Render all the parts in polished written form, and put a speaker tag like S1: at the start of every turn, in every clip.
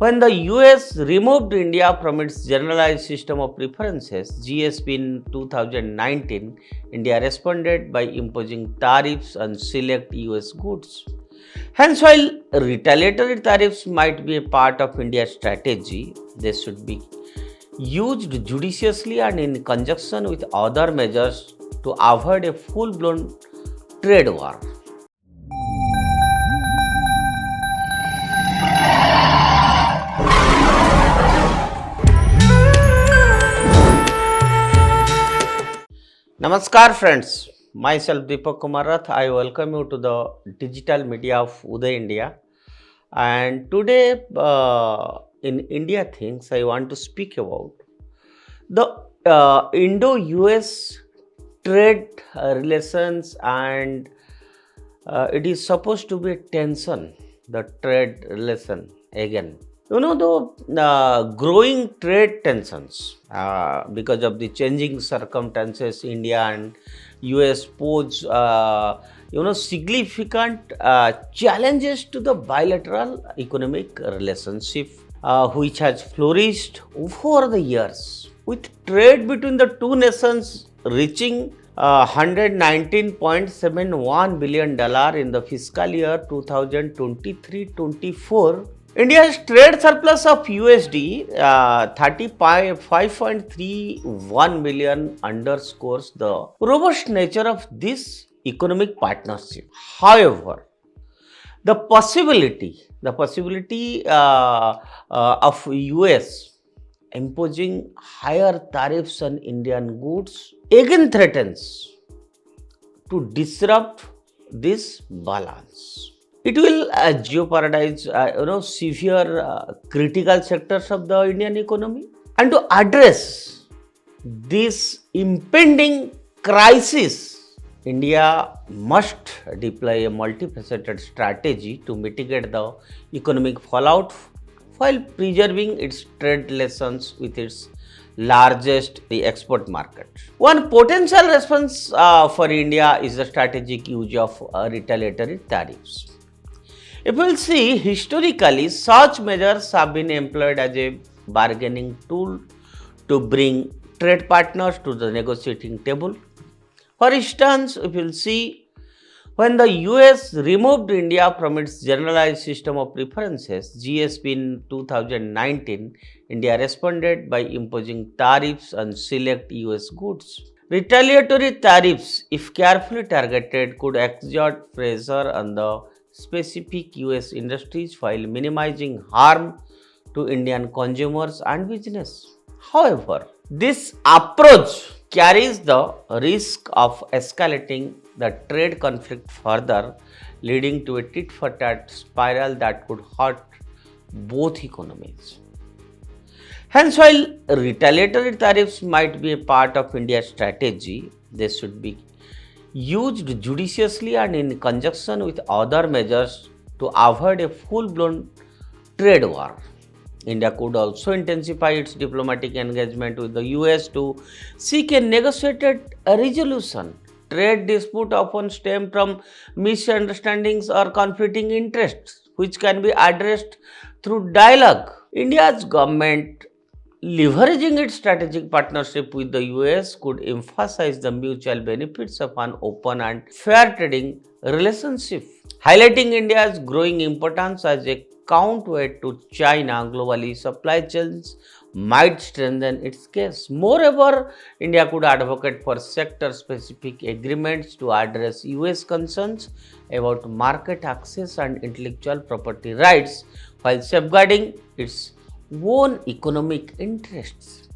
S1: When the US removed India from its generalized system of preferences (GSP) in 2019, India responded by imposing tariffs on select US goods. Hence, while retaliatory tariffs might be a part of India's strategy, they should be used judiciously and in conjunction with other measures to avoid a full-blown trade war. Namaskar friends, myself Deepak Kumar Rath. I welcome you to the digital media of Uday India. And today in India Things, I want to speak about the Indo-US trade relations, and it is supposed to be a tension, the trade relation again. The growing trade tensions because of the changing circumstances, India and US pose significant challenges to the bilateral economic relationship which has flourished over the years, with trade between the two nations reaching $119.71 billion in the fiscal year 2023-24. India's trade surplus of USD 35.31 billion underscores the robust nature of this economic partnership. However, the possibility of US imposing higher tariffs on Indian goods again threatens to disrupt this balance. It will jeopardize severe critical sectors of the Indian economy. And to address this impending crisis, India must deploy a multifaceted strategy to mitigate the economic fallout while preserving its trade relations with its largest export market. One potential response for India is the strategic use of retaliatory tariffs. If we will see, historically, such measures have been employed as a bargaining tool to bring trade partners to the negotiating table. For instance, if we will see, when the US removed India from its generalized system of preferences (GSP) in 2019, India responded by imposing tariffs on select US goods. Retaliatory tariffs, if carefully targeted, could exert pressure on the specific US industries while minimizing harm to Indian consumers and business. However, this approach carries the risk of escalating the trade conflict further, leading to a tit-for-tat spiral that could hurt both economies. Hence, while retaliatory tariffs might be a part of India's strategy, they should be used judiciously and in conjunction with other measures to avoid a full-blown trade war. India could also intensify its diplomatic engagement with the US to seek a negotiated resolution. Trade disputes often stem from misunderstandings or conflicting interests, which can be addressed through dialogue. India's government, leveraging its strategic partnership with the US, could emphasize the mutual benefits of an open and fair trading relationship, highlighting India's growing importance as a counterweight to China. Globally, supply chains might strengthen its case. Moreover, India could advocate for sector-specific agreements to address US concerns about market access and intellectual property rights while safeguarding its own economic interests.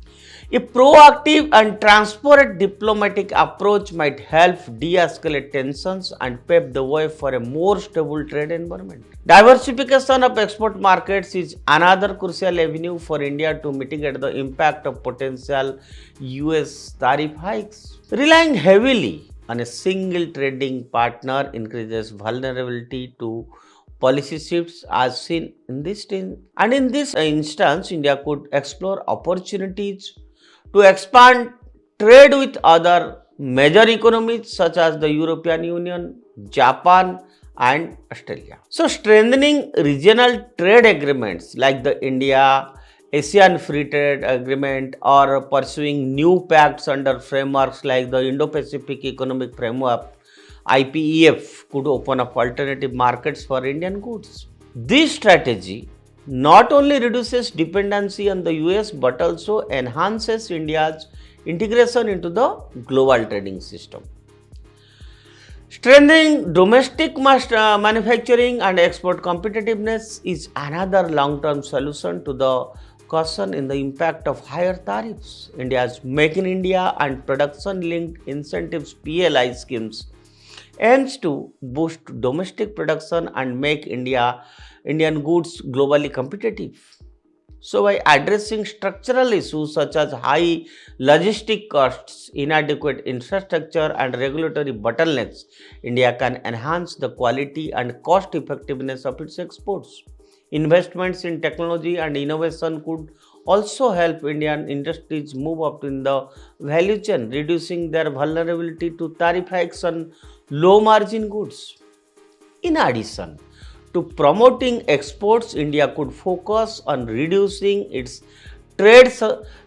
S1: A proactive and transparent diplomatic approach might help de-escalate tensions and pave the way for a more stable trade environment. Diversification of export markets is another crucial avenue for India to mitigate the impact of potential US tariff hikes. Relying heavily on a single trading partner increases vulnerability to policy shifts as seen in this instance, India could explore opportunities to expand trade with other major economies such as the European Union, Japan, and Australia. So strengthening regional trade agreements like the India ASEAN Free Trade Agreement or pursuing new pacts under frameworks like the Indo-Pacific Economic Framework IPEF could open up alternative markets for Indian goods. This strategy not only reduces dependency on the US but also enhances India's integration into the global trading system. Strengthening domestic manufacturing and export competitiveness is another long-term solution to the caution in the impact of higher tariffs. India's Make in India and production-linked incentives PLI schemes aims to boost domestic production and make Indian goods globally competitive. So, by addressing structural issues such as high logistic costs, inadequate infrastructure, and regulatory bottlenecks, India can enhance the quality and cost effectiveness of its exports. Investments in technology and innovation could also help Indian industries move up in the value chain, reducing their vulnerability to tariff hikes on low margin goods. In addition to promoting exports, India could focus on reducing its trade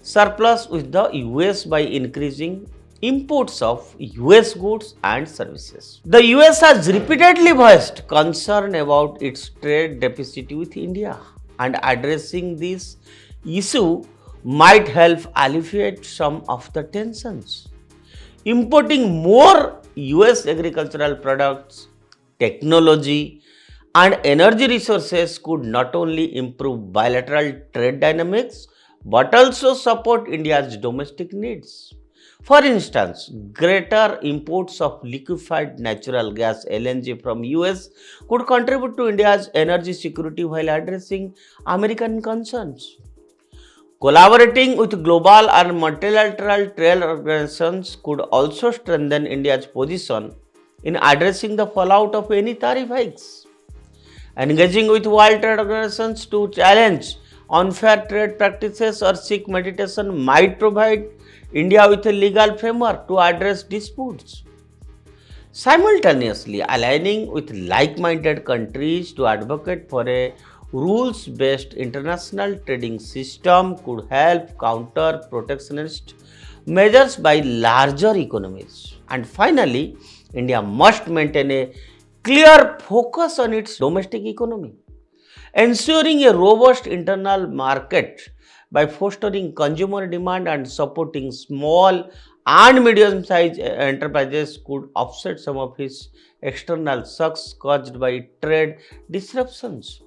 S1: surplus with the US by increasing imports of US goods and services. The US has repeatedly voiced concern about its trade deficit with India, and addressing this issue might help alleviate some of the tensions. Importing more US agricultural products, technology, and energy resources could not only improve bilateral trade dynamics but also support India's domestic needs. For instance, greater imports of liquefied natural gas (LNG) from US could contribute to India's energy security while addressing American concerns. Collaborating with global and multilateral trade organizations could also strengthen India's position in addressing the fallout of any tariff hikes. Engaging with world trade organizations to challenge unfair trade practices or seek mediation might provide India with a legal framework to address disputes. Simultaneously, aligning with like-minded countries to advocate for a rules-based international trading system could help counter protectionist measures by larger economies. And finally, India must maintain a clear focus on its domestic economy, ensuring a robust internal market by fostering consumer demand and supporting small and medium-sized enterprises could offset some of its external shocks caused by trade disruptions.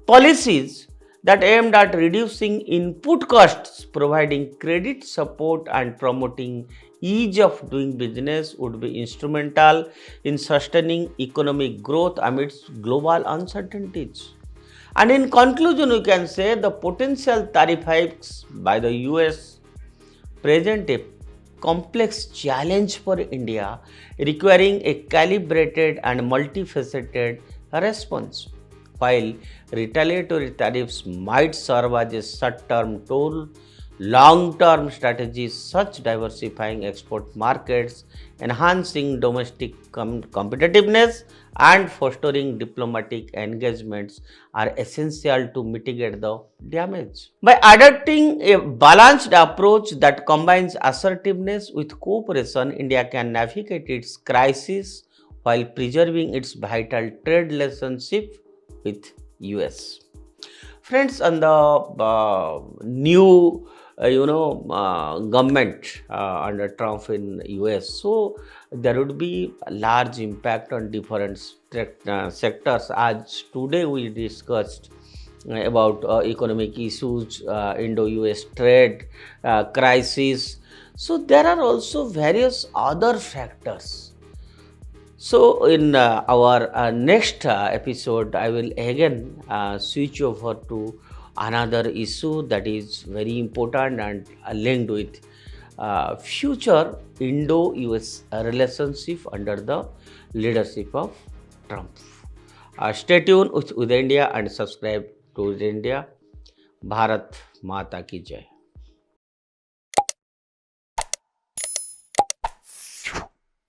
S1: Policies that aimed at reducing input costs, providing credit support, and promoting ease of doing business would be instrumental in sustaining economic growth amidst global uncertainties. And in conclusion, we can say the potential tariff hikes by the US present a complex challenge for India, requiring a calibrated and multifaceted response. While retaliatory tariffs might serve as a short-term tool, long-term strategies such diversifying export markets, enhancing domestic competitiveness, and fostering diplomatic engagements are essential to mitigate the damage. By adopting a balanced approach that combines assertiveness with cooperation, India can navigate its crisis while preserving its vital trade relationship with US. Friends, on the new government under Trump in US, so there would be a large impact on different sectors. As today we discussed about economic issues, Indo-US trade crisis. So there are also various other factors. So in our next episode, I will again switch over to another issue that is very important and linked with future Indo-US relationship under the leadership of Trump. Stay tuned with India and subscribe to India. Bharat Mata Ki Jai.